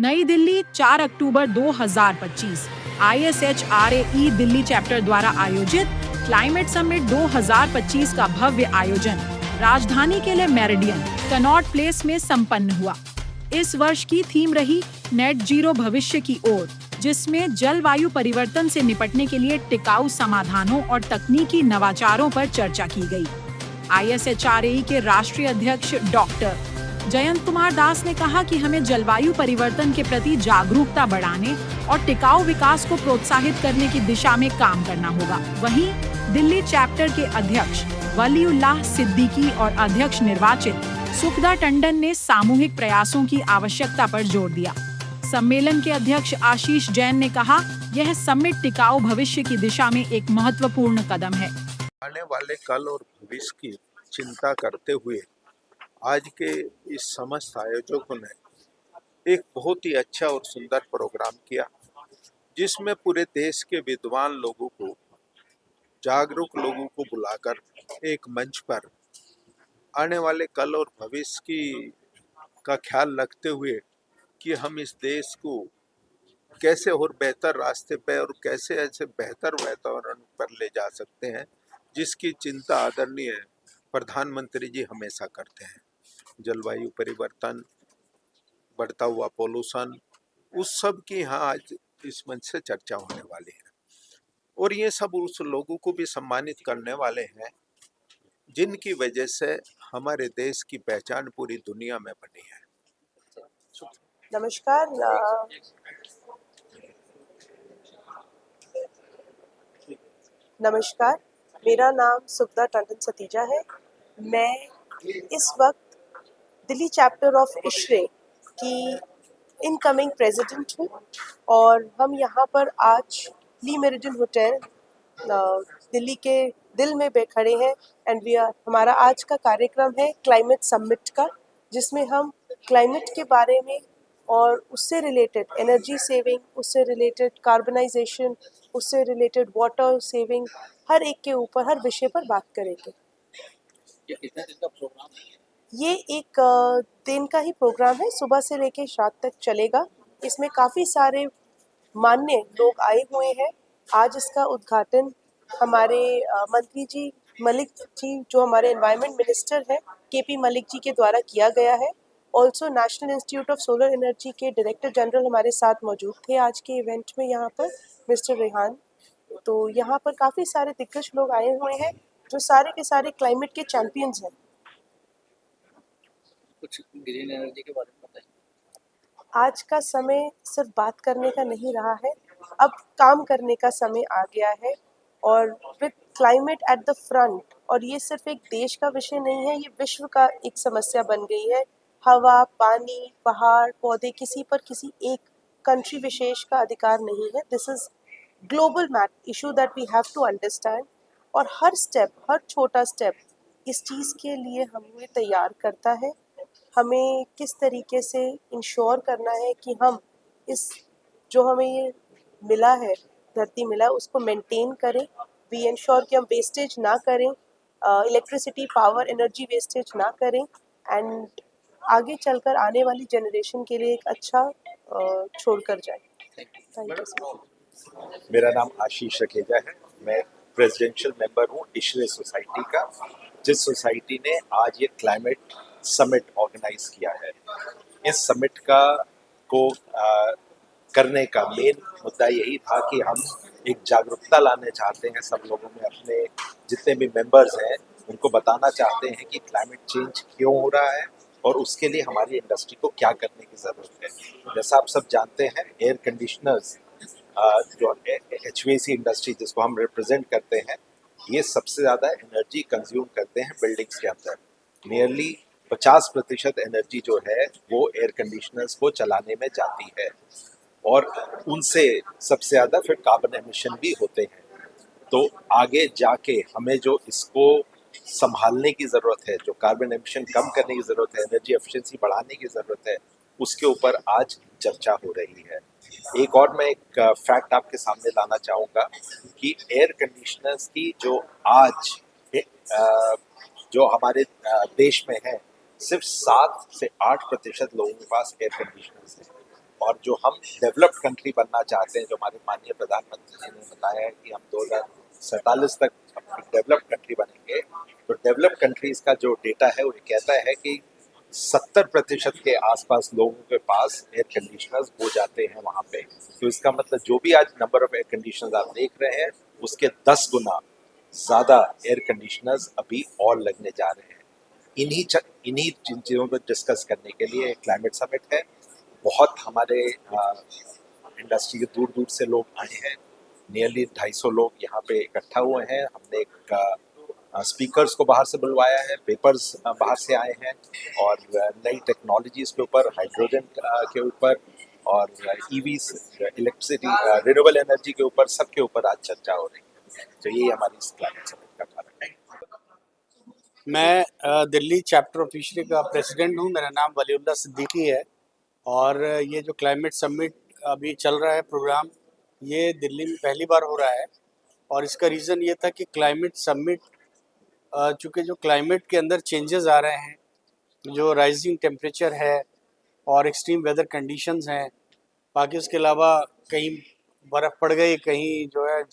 नई दिल्ली 4 अक्टूबर 2025 ISHRAE Delhi chapter द्वारा आयोजित क्लाइमेट समिट 2025 का भव्य आयोजन राजधानी के लिए मेरिडियन कनॉट प्लेस में संपन्न हुआ। इस वर्ष की थीम रही नेट जीरो भविष्य की ओर, जिसमें जलवायु परिवर्तन से निपटने के लिए टिकाऊ समाधानों और तकनीकी नवाचारों पर चर्चा की गई। ISHRAE के राष्ट्रीय अध्यक्ष डॉक्टर जयंत कुमार दास ने कहा कि हमें जलवायु परिवर्तन के प्रति जागरूकता बढ़ाने और टिकाऊ विकास को प्रोत्साहित करने की दिशा में काम करना होगा। वहीं दिल्ली चैप्टर के अध्यक्ष वलीउल्लाह सिद्दीकी और अध्यक्ष निर्वाचित सुखदा टंडन ने सामूहिक प्रयासों की आवश्यकता पर जोर दिया। सम्मेलन के अध्यक्ष आशीष जैन ने कहा, यह समिट टिकाऊ भविष्य की दिशा में एक महत्वपूर्ण कदम है। आने वाले कल और भविष्य की चिंता करते हुए आज के इस समस्त आयोजकों ने एक बहुत ही अच्छा और सुंदर प्रोग्राम किया, जिसमें पूरे देश के विद्वान लोगों को, जागरूक लोगों को बुलाकर एक मंच पर आने वाले कल और भविष्य की का ख्याल रखते हुए कि हम इस देश को कैसे और बेहतर रास्ते पे और कैसे ऐसे बेहतर वातावरण पर ले जा सकते हैं, जिसकी चिंता आदरणीय प्रधानमंत्री जी हमेशा करते हैं। जलवायु परिवर्तन, बढ़ता हुआ पोल्यूशन, उस सब की यहाँ आज इस मंच से चर्चा होने वाली है और ये सब उस लोगों को भी सम्मानित करने वाले हैं जिनकी वजह से हमारे देश की पहचान पूरी दुनिया में बनी है। नमस्कार। नमस्कार, मेरा नाम सुखदा टंडन सतीजा है। मैं इस वक्त दिल्ली चैप्टर ऑफ ISHRAE की इनकमिंग प्रेसिडेंट हूँ और हम यहाँ पर आज ली मेरिडियन होटल दिल्ली के दिल में खड़े हैं एंड हमारा आज का कार्यक्रम है क्लाइमेट समिट का, जिसमें हम क्लाइमेट के बारे में और उससे रिलेटेड एनर्जी सेविंग, उससे रिलेटेड कार्बनाइजेशन, उससे रिलेटेड वाटर सेविंग, हर एक के ऊपर, हर विषय पर बात करेंगे। ये कितने दिन का प्रोग्राम है? ये एक दिन का ही प्रोग्राम है, सुबह से लेकर रात तक चलेगा। इसमें काफ़ी सारे मान्य लोग आए हुए हैं। आज इसका उद्घाटन हमारे मंत्री जी मलिक जी, जो हमारे एनवायरनमेंट मिनिस्टर हैं, KP मलिक जी के द्वारा किया गया है। Also national institute of solar energy के डायरेक्टर जनरल हमारे साथ मौजूद थे आज के इवेंट में, यहाँ पर मिस्टर रेहान। तो यहाँ पर काफ़ी सारे दिग्गज लोग आए हुए हैं जो सारे के सारे क्लाइमेट के चैंपियंस हैं। कुछ ग्रीन एनर्जी के बारे में बताइए। आज का समय सिर्फ बात करने का नहीं रहा है, अब काम करने का समय आ गया है और with climate at the front. और ये सिर्फ एक देश का विषय नहीं है, ये विश्व का एक समस्या बन गई है। हवा, पानी, पहाड़, पौधे, किसी पर किसी एक कंट्री विशेष का अधिकार नहीं है। This is global issue that we have to understand. और हर स्टेप, हर छोटा स्टेप इस चीज़ के लिए हमें तैयार करता है। हमें किस तरीके से इंश्योर करना है कि हम इस जो हमें ये मिला है, धरती मिला है, उसको मेंटेन करें। वी इंश्योर कि हम वेस्टेज ना करें, इलेक्ट्रिसिटी, पावर, एनर्जी वेस्टेज ना करें एंड आगे चलकर आने वाली जनरेशन के लिए एक अच्छा छोड़कर जाए। Thank you so much. मेरा नाम आशीष रखेजा है। मैं प्रेसिडेंशियल मेंबर हूँ ISHRAE सोसाइटी का, जिस सोसाइटी ने आज ये क्लाइमेट समिट ऑर्गेनाइज किया है। इस समिट को करने का मेन मुद्दा यही था कि हम एक जागरूकता लाने चाहते हैं सब लोगों में, अपने जितने भी मेंबर्स हैं उनको बताना चाहते हैं कि क्लाइमेट चेंज क्यों हो रहा है और उसके लिए हमारी इंडस्ट्री को क्या करने की ज़रूरत है। जैसा आप सब जानते हैं, एयर कंडीशनर्स जो HVAC इंडस्ट्री जिसको हम रिप्रेजेंट करते हैं, ये सबसे ज़्यादा एनर्जी कंज्यूम करते हैं बिल्डिंग्स के अंदर। नियरली 50% एनर्जी जो है वो एयर कंडीशनर्स को चलाने में जाती है और उनसे सबसे ज़्यादा फिर कार्बन एमिशन भी होते हैं। तो आगे जाके हमें जो इसको संभालने की ज़रूरत है, जो कार्बन एमिशन कम करने की ज़रूरत है, एनर्जी एफिशिएंसी बढ़ाने की ज़रूरत है, उसके ऊपर आज चर्चा हो रही है। एक और मैं एक फैक्ट आपके सामने लाना चाहूँगा कि एयर कंडीशनर्स की जो आज जो हमारे देश में है, सिर्फ 7 से 8% लोगों के पास एयर कंडीशनर्स है और जो हम डेवलप्ड कंट्री बनना चाहते हैं, जो हमारे माननीय प्रधानमंत्री जी ने बताया है कि हम 2047 तक डेवलप्ड कंट्री बनेंगे, तो डेवलप्ड कंट्रीज का जो डेटा है वो कहता है कि 70% के आसपास लोगों के पास एयर कंडीशनर्स हो जाते हैं वहाँ पे। तो इसका मतलब जो भी आज नंबर ऑफ एयर कंडीशनर्स आप देख रहे हैं, उसके 10 गुना ज़्यादा एयर कंडीशनर्स अभी और लगने जा रहे हैं। इन्हीं जिन चीज़ों को डिस्कस करने के लिए क्लाइमेट समिट है। बहुत हमारे इंडस्ट्री के दूर दूर से लोग आए हैं, नियरली 250 लोग यहाँ पे इकट्ठा हुए हैं। हमने एक स्पीकर्स को बाहर से बुलवाया है, पेपर्स बाहर से आए हैं, और नई टेक्नोलॉजीज के ऊपर, हाइड्रोजन के ऊपर, और ईवी, इलेक्ट्रिसिटी, रिन्यूएबल एनर्जी के ऊपर, सबके ऊपर आज चर्चा हो रही है। तो ये हमारी इस क्लाइमेट समिट का कारण है। मैं दिल्ली चैप्टर ऑफ ईशरे का प्रेसिडेंट हूँ। मेरा नाम वलीउल्लाह सिद्दीकी है। और ये जो क्लाइमेट समिट अभी चल रहा है प्रोग्राम, ये दिल्ली में पहली बार हो रहा है। और इसका रीज़न ये था कि क्लाइमेट समिट, चूँकि जो क्लाइमेट के अंदर चेंजेस आ रहे हैं, जो राइजिंग टेम्परेचर है और एक्सट्रीम वेदर कंडीशंस हैं, बाकी उसके अलावा कहीं बर्फ़ पड़ गई, कहीं जो है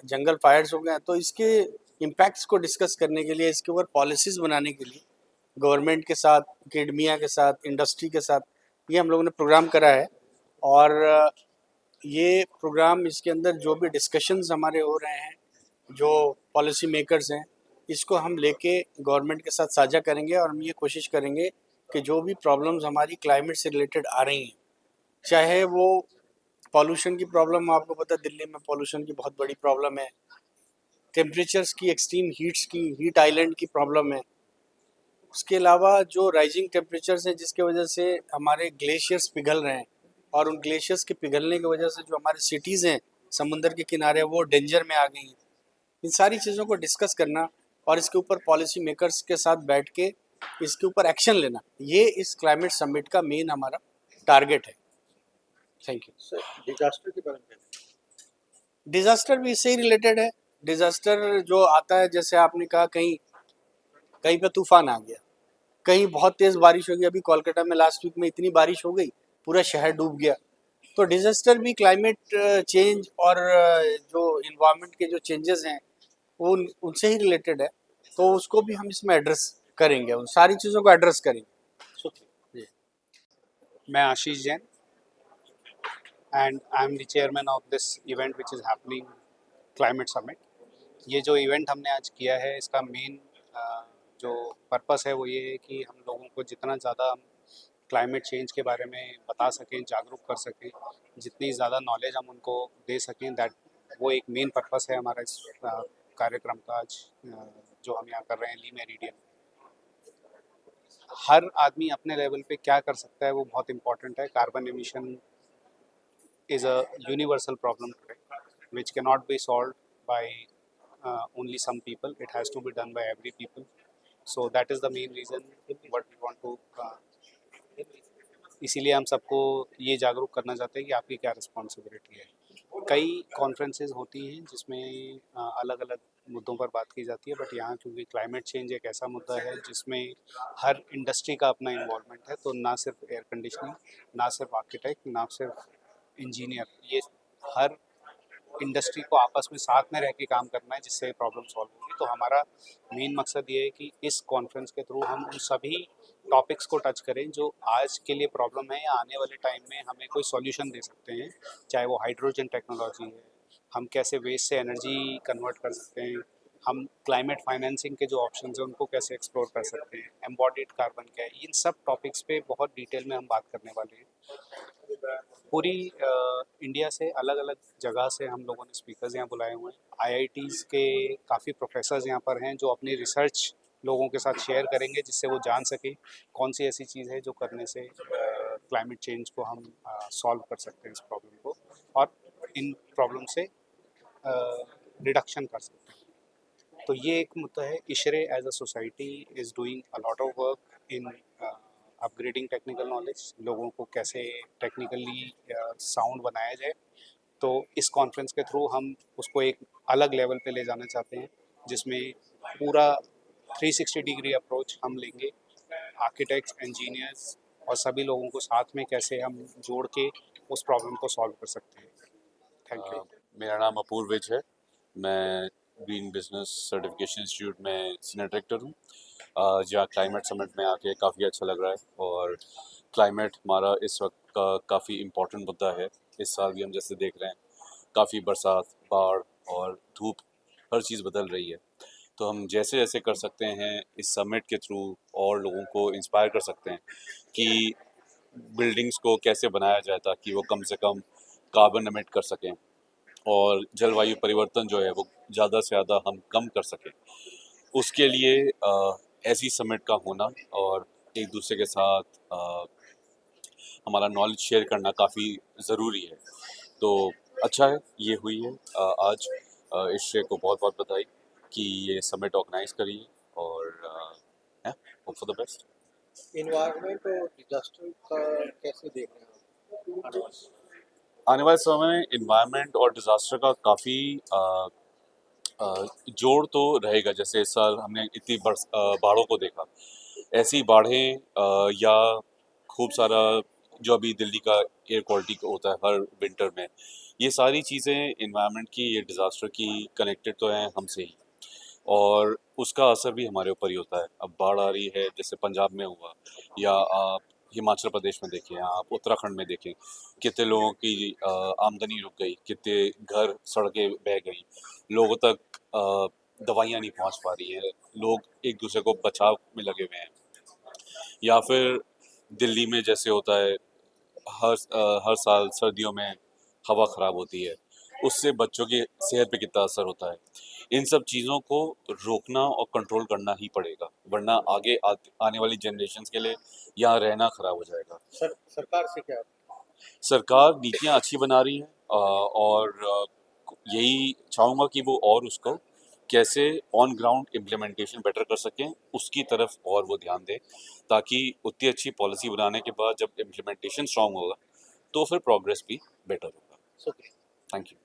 जंगल फायर्स हो गए, तो इसके इम्पैक्ट्स को डिस्कस करने के लिए, इसके ऊपर पॉलिसीज़ बनाने के लिए गवर्नमेंट के साथ, एकेडमिया के साथ, इंडस्ट्री के साथ, ये हम लोगों ने प्रोग्राम करा है। और ये प्रोग्राम, इसके अंदर जो भी डिस्कशंस हमारे हो रहे हैं, जो पॉलिसी मेकर्स हैं, इसको हम लेके गवर्नमेंट के साथ साझा करेंगे। और हम ये कोशिश करेंगे कि जो भी प्रॉब्लम्स हमारी क्लाइमेट से रिलेटेड आ रही हैं, चाहे वो पॉल्यूशन की प्रॉब्लम, आपको पता है दिल्ली में पॉल्यूशन की बहुत बड़ी प्रॉब्लम है, टेम्परेचर्स की, एक्सट्रीम हीट्स की, हीट आइलैंड की प्रॉब्लम है, उसके अलावा जो राइजिंग टेम्परेचर्स हैं जिसके वजह से हमारे ग्लेशियर्स पिघल रहे हैं, और उन ग्लेशियर्स के पिघलने की वजह से जो हमारी सिटीज़ हैं समुंदर के किनारे, वो डेंजर में आ गई हैं। इन सारी चीज़ों को डिस्कस करना और इसके ऊपर पॉलिसी मेकर्स के साथ बैठ के इसके ऊपर एक्शन लेना, ये इस क्लाइमेट समिट का मेन हमारा टारगेट है। Thank you sir. डिजास्टर के बारे में डिज़ास्टर भी इससे ही रिलेटेड है। डिज़ास्टर जो आता है, जैसे आपने कहा, कहीं कहीं पे तूफान आ गया, कहीं बहुत तेज़ बारिश हो गई। अभी कोलकाता में लास्ट वीक में इतनी बारिश हो गई, पूरा शहर डूब गया। तो डिज़ास्टर भी क्लाइमेट चेंज और जो इन्वायरमेंट के जो चेंजेस हैं, वो उनसे ही रिलेटेड है। तो उसको भी हम इसमें एड्रेस करेंगे, उन सारी चीज़ों को एड्रेस करेंगे। जी। मैं Ashish Jain and I am the chairman of this event which is happening climate summit. ये जो इवेंट हमने आज किया है, इसका मेन जो पर्पस है वो ये है कि हम लोगों को जितना ज़्यादा हम क्लाइमेट चेंज के बारे में बता सकें, जागरूक कर सकें, जितनी ज़्यादा नॉलेज हम उनको दे सकें, दैट वो एक मेन पर्पस है हमारा इस कार्यक्रम का आज जो हम यहाँ कर रहे हैं ली मेरिडियन। हर आदमी अपने लेवल पे क्या कर सकता है वो बहुत इम्पोर्टेंट है। Carbon emission is a universal problem today, which cannot be solved by only some people. It has to be done by every people. So that is the main reason what we want to. इसीलिए हम सबको ये जागरूक करना चाहते हैं कि आपकी क्या रिस्पॉन्सिबिलिटी है। कई कॉन्फ्रेंसेज होती हैं जिसमें अलग अलग मुद्दों पर बात की जाती है, बट यहाँ क्योंकि क्लाइमेट चेंज एक ऐसा मुद्दा है जिसमें हर इंडस्ट्री का अपना इन्वॉल्वमेंट है, तो ना सिर्फ एयर कंडीशनिंग, ना सिर्फ आर्किटेक्ट, ना सिर्फ इंजीनियर, ये हर इंडस्ट्री को आपस में साथ में रह के काम करना है जिससे प्रॉब्लम सॉल्व होगी। तो हमारा मेन मकसद ये है कि इस कॉन्फ्रेंस के थ्रू हम उन सभी टॉपिक्स को टच करें जो आज के लिए प्रॉब्लम है या आने वाले टाइम में हमें कोई सॉल्यूशन दे सकते हैं। चाहे वो हाइड्रोजन टेक्नोलॉजी है, हम कैसे वेस्ट से एनर्जी कन्वर्ट कर सकते हैं, हम क्लाइमेट फाइनेंसिंग के जो ऑप्शन हैं उनको कैसे एक्सप्लोर कर सकते हैं, एम्बॉडीड कार्बन क्या है, इन सब टॉपिक्स पे बहुत डिटेल में हम बात करने वाले हैं। पूरी इंडिया से अलग अलग जगह से हम लोगों ने स्पीकर्स यहाँ बुलाए हुए हैं। आईआईटीज़ के काफ़ी प्रोफेसर्स यहाँ पर हैं जो अपनी रिसर्च लोगों के साथ शेयर करेंगे जिससे वो जान सके कौन सी ऐसी चीज़ है जो करने से क्लाइमेट चेंज को हम सॉल्व कर सकते हैं, इस प्रॉब्लम को, और इन प्रॉब्लम से रिडक्शन कर सकते हैं। तो ये एक मुद्दा है। ISHRAE as a society is doing a lot of work in upgrading technical knowledge, लोगों को कैसे टेक्निकली साउंड बनाया जाए। तो इस कॉन्फ्रेंस के थ्रू हम उसको एक अलग लेवल पे ले जाना चाहते हैं जिसमें पूरा 360 डिग्री अप्रोच हम लेंगे। आर्किटेक्ट्स, इंजीनियर्स और सभी लोगों को साथ में कैसे हम जोड़ के उस प्रॉब्लम को सॉल्व कर सकते हैं। Thank you. मेरा नाम अपूर्व विज है। मैं ग्रीन बिजनेस सर्टिफिकेशन इंस्टीट्यूट में सीनियर डायरेक्टर हूँ। जहाँ क्लाइमेट समिट में आके काफ़ी अच्छा लग रहा है और क्लाइमेट हमारा इस वक्त का काफ़ी इम्पोर्टेंट मुद्दा है। इस साल भी हम जैसे देख रहे हैं काफ़ी बरसात, बाढ़ और धूप, हर चीज़ बदल रही है। तो हम जैसे जैसे कर सकते हैं इस समिट के थ्रू और लोगों को इंस्पायर कर सकते हैं कि बिल्डिंग्स को कैसे बनाया जाए ताकि वो कम से कम कार्बन एमिट कर सकें और जलवायु परिवर्तन जो है वो ज़्यादा से ज़्यादा हम कम कर सकें। उसके लिए ऐसी समिट का होना और एक दूसरे के साथ हमारा नॉलेज शेयर करना काफ़ी ज़रूरी है। तो अच्छा है ये हुई है आज। इस को बहुत बहुत बधाई कि ये समिट ऑर्गेनाइज करी है और hope for the best. Environment और डिजास्टर का कैसे देख रहे हैं आप? आने वाले समय में इन्वायरमेंट और डिज़ास्टर का काफ़ी जोड़ तो रहेगा। जैसे इस साल हमने इतनी बाढ़ों को देखा, ऐसी बाढ़ें या खूब सारा जो अभी दिल्ली का एयर क्वालिटी होता है हर विंटर में, ये सारी चीज़ें इन्वायरमेंट की, ये डिज़ास्टर की कनेक्टेड तो हैं हमसे ही और उसका असर भी हमारे ऊपर ही होता है। अब बाढ़ आ रही है जैसे पंजाब में हुआ या आप हिमाचल प्रदेश में देखें, आप उत्तराखंड में देखें, कितने लोगों की आमदनी रुक गई, कितने घर सड़कें बह गई, लोगों तक दवाइयाँ नहीं पहुंच पा रही है, लोग एक दूसरे को बचाव में लगे हुए हैं। या फिर दिल्ली में जैसे होता है हर साल सर्दियों में हवा ख़राब होती है, उससे बच्चों की सेहत पे कितना असर होता है। इन सब चीज़ों को रोकना और कंट्रोल करना ही पड़ेगा, वरना आगे आने वाली जनरेशन्स के लिए यहाँ रहना ख़राब हो जाएगा। सरकार से क्या? सरकार नीतियाँ अच्छी बना रही है और यही चाहूँगा कि वो और उसको कैसे ऑन ग्राउंड इम्प्लीमेंटेशन बेटर कर सकें, उसकी तरफ और वो ध्यान दें ताकि उतनी अच्छी पॉलिसी बनाने के बाद जब इम्प्लीमेंटेशन स्ट्रांग होगा तो फिर प्रोग्रेस भी बेटर होगा। Thank you.